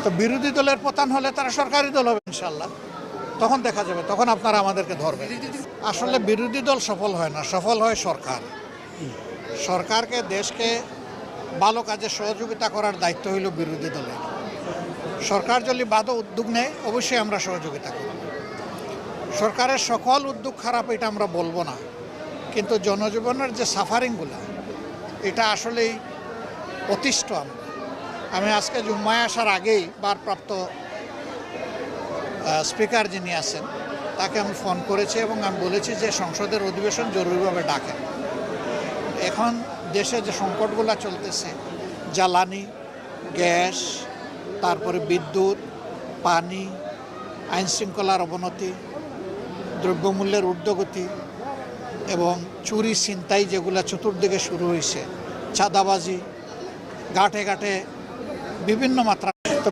তো বিরোধী দলের পতন হলে তারা সরকারি দল হবে ইনশাল্লাহ, তখন দেখা যাবে, তখন আপনারা আমাদেরকে ধরবেন। আসলে বিরোধী দল সফল হয় না, সফল হয় সরকার। সরকারকে, দেশকে ভালো কাজে সহযোগিতা করার দায়িত্ব হইল বিরোধী দলের। সরকার যদি বাধা উদ্যোগ নেয় অবশ্যই আমরা সহযোগিতা করব। সরকারের সকল উদ্যোগ খারাপ এটা আমরা বলবো না, কিন্তু জনজীবনের যে সাফারিংগুলো এটা আসলেই অতিষ্ঠ। আমি আজকে জুম্মায় আসার আগেই ভারপ্রাপ্ত স্পিকার যিনি আছেন তাকে আমি ফোন করেছি এবং আমি বলেছি যে সংসদের অধিবেশন জরুরিভাবে ডাকেন। এখন দেশে যে সংকটগুলো চলতেছে, জ্বালানি, গ্যাস, তারপরে বিদ্যুৎ, পানি, আইনশৃঙ্খলার অবনতি, দ্রব্যমূল্যের ঊর্ধ্বগতি এবং চুরি ছিনতাই যেগুলো চতুর্দিকে শুরু হয়েছে, চাঁদাবাজি, ঘাটে ঘাটে বিভিন্ন মাত্রা